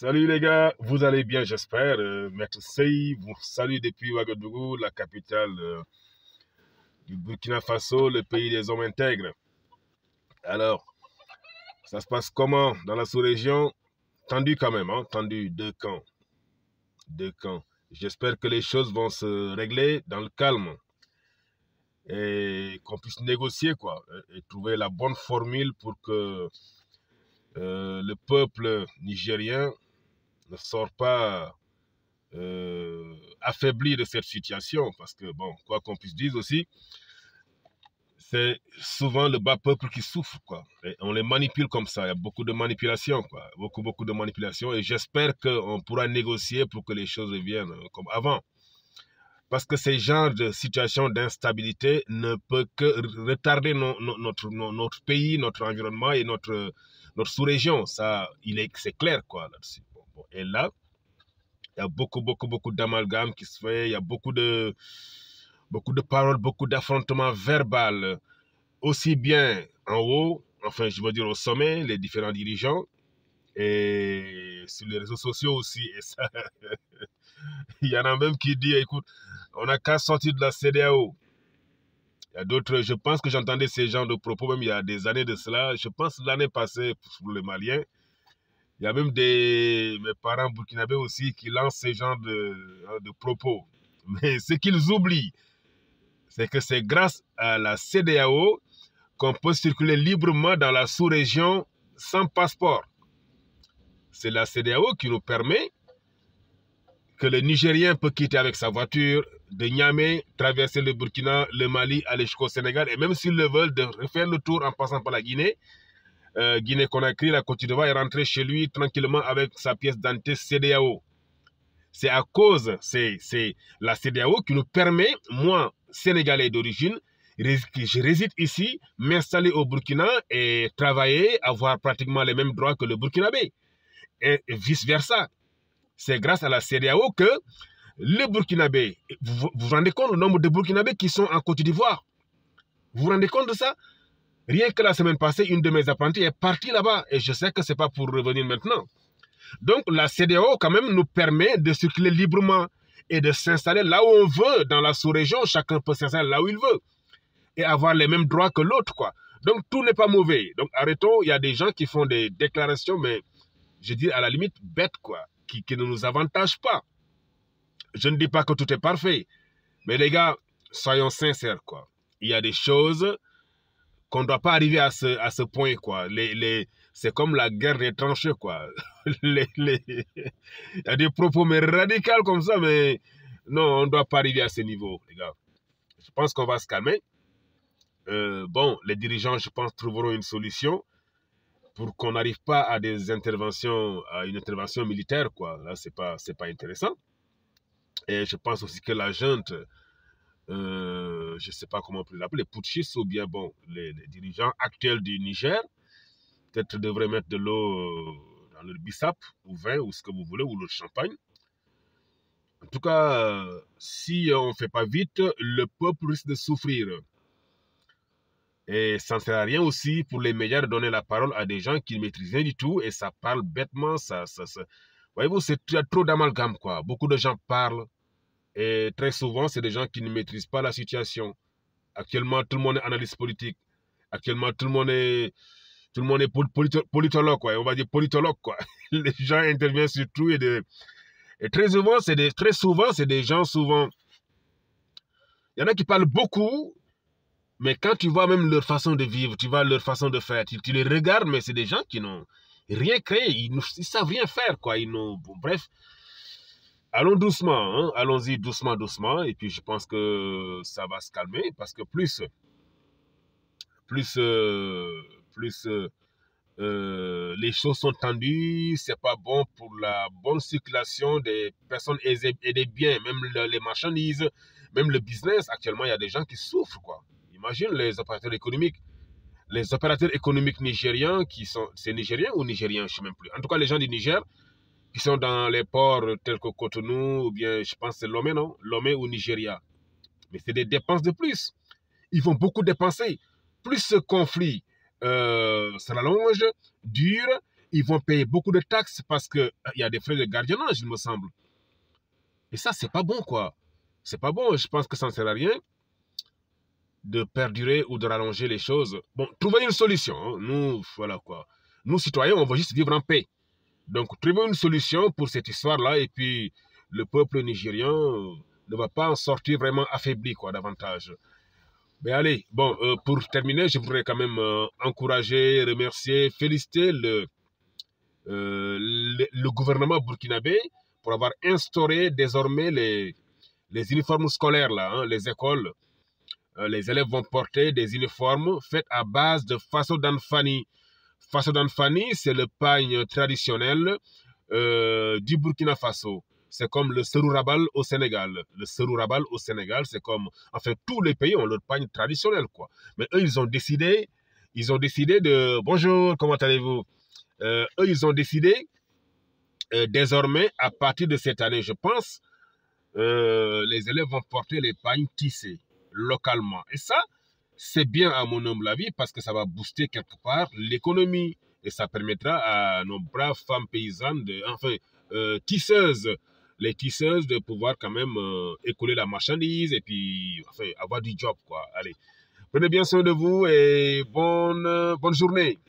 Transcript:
Salut les gars, vous allez bien j'espère. Maître Sey vous salue depuis Ouagadougou, la capitale du Burkina Faso, le pays des hommes intègres. Alors, ça se passe comment dans la sous-région? Tendu quand même, hein? Tendu, deux camps. Deux camps. J'espère que les choses vont se régler dans le calme et qu'on puisse négocier quoi, et trouver la bonne formule pour que le peuple nigérien ne sorte pas affaibli de cette situation, parce que, bon, quoi qu'on puisse dire aussi, c'est souvent le bas peuple qui souffre, quoi. Et on les manipule comme ça, il y a beaucoup de manipulation, quoi. Beaucoup de manipulation, et j'espère qu'on pourra négocier pour que les choses reviennent comme avant. Parce que ces genres de situations d'instabilité ne peut que retarder notre pays, notre environnement et notre sous-région. Ça, c'est clair, quoi, là-dessus. Bon, et là, il y a beaucoup d'amalgames qui se fait. Il y a beaucoup de paroles, beaucoup d'affrontements verbaux, aussi bien en haut, enfin, je veux dire au sommet, les différents dirigeants, et sur les réseaux sociaux aussi. Et ça, il y en a même qui disent, écoute, on n'a qu'à sortir de la CEDEAO. Il y a d'autres, je pense que j'entendais ces genres de propos, même il y a des années de cela. Je pense l'année passée, pour les Maliens, il y a même mes parents burkinabés aussi qui lancent ce genre de propos. Mais ce qu'ils oublient, c'est que c'est grâce à la CEDEAO qu'on peut circuler librement dans la sous-région sans passeport. C'est la CEDEAO qui nous permet que le Nigérien peut quitter avec sa voiture de Niamey, traverser le Burkina, le Mali, aller jusqu'au Sénégal, et même s'ils le veulent, de refaire le tour en passant par la Guinée, Guinée-Conakry, la Côte d'Ivoire, et rentrer chez lui tranquillement avec sa pièce d'identité CEDEAO. C'est à cause, c'est la CEDEAO qui nous permet, moi, Sénégalais d'origine, je réside ici, m'installer au Burkina et travailler, avoir pratiquement les mêmes droits que le Burkinabé. Et vice-versa. C'est grâce à la CEDEAO que le Burkinabé, vous vous rendez compte du nombre de Burkinabés qui sont en Côte d'Ivoire? Vous vous rendez compte de ça? Rien que la semaine passée, une de mes apprentis est partie là-bas. Et je sais que ce n'est pas pour revenir maintenant. Donc la CEDEAO quand même nous permet de circuler librement et de s'installer là où on veut dans la sous-région. Chacun peut s'installer là où il veut et avoir les mêmes droits que l'autre, quoi. Donc tout n'est pas mauvais. Donc arrêtons, il y a des gens qui font des déclarations, mais je dis à la limite bêtes, quoi, qui ne nous avantagent pas. Je ne dis pas que tout est parfait, mais les gars, soyons sincères, quoi. Il y a des choses qu'on ne doit pas arriver à ce point, quoi. C'est comme la guerre des tranchées, quoi. Il y a des propos mais radicaux comme ça, mais non, on ne doit pas arriver à ce niveau, les gars. Je pense qu'on va se calmer. Bon, les dirigeants, je pense, trouveront une solution pour qu'on n'arrive pas à une intervention militaire, quoi. Là, c'est pas intéressant. Et je pense aussi que la junte, je ne sais pas comment on peut l'appeler, les putschistes ou bien, bon, les dirigeants actuels du Niger, peut-être devraient mettre de l'eau dans le bissap, ou vin, ou ce que vous voulez, ou le champagne. En tout cas, si on ne fait pas vite, le peuple risque de souffrir. Et ça ne sert à rien aussi pour les médias de donner la parole à des gens qui ne maîtrisent rien du tout et ça parle bêtement. Voyez-vous, il y a trop d'amalgame, quoi. Beaucoup de gens parlent et très souvent, c'est des gens qui ne maîtrisent pas la situation. Actuellement, tout le monde est analyste politique. Actuellement, tout le monde est politologue, quoi. On va dire politologue, quoi. Les gens interviennent sur tout et très souvent, c'est des gens souvent. Il y en a qui parlent beaucoup. Mais quand tu vois même leur façon de vivre, tu vois leur façon de faire, tu les regardes, mais c'est des gens qui n'ont rien créé, ils ne savent rien faire, quoi. Bon, bref, allons doucement, hein, allons-y doucement, et puis je pense que ça va se calmer, parce que plus les choses sont tendues, c'est pas bon pour la bonne circulation des personnes et des biens, même les marchandises, même le business. Actuellement, il y a des gens qui souffrent, quoi. Imagine les opérateurs économiques. Les opérateurs économiques nigériens c'est nigérien ou nigérien, je ne sais même plus. En tout cas, les gens du Niger qui sont dans les ports tels que Cotonou, ou bien, je pense que c'est Lomé, non? Lomé ou Nigeria. Mais c'est des dépenses de plus. Ils vont beaucoup dépenser. Plus ce conflit se rallonge, dure, ils vont payer beaucoup de taxes parce qu'il y a des frais de gardiennage, il me semble. Et ça, c'est pas bon, quoi. C'est pas bon. Je pense que ça ne sert à rien de perdurer ou de rallonger les choses. Bon, trouvez une solution. Hein. Nous, voilà, quoi. Nous, citoyens, on va juste vivre en paix. Donc, trouvez une solution pour cette histoire-là et puis le peuple nigérien ne va pas en sortir vraiment affaibli, quoi, davantage. Mais allez, bon, pour terminer, je voudrais quand même encourager, remercier, féliciter le gouvernement burkinabé pour avoir instauré désormais les uniformes scolaires, là, hein, les écoles. Les élèves vont porter des uniformes faits à base de faso d'Anfani. Faso d'Anfani, c'est le pagne traditionnel du Burkina Faso. C'est comme le Serourabal au Sénégal. Le Serourabal au Sénégal, c'est comme... Enfin, tous les pays ont leur pagne traditionnel, quoi. Mais eux, ils ont décidé de... Bonjour, comment allez-vous? Eux, ils ont décidé, désormais, à partir de cette année, je pense, les élèves vont porter les pagnes tissées localement. Et ça, c'est bien à mon humble avis parce que ça va booster quelque part l'économie et ça permettra à nos braves femmes paysannes, tisseuses, les tisseuses de pouvoir quand même écouler la marchandise et puis avoir du job, quoi. Allez, prenez bien soin de vous et bonne journée.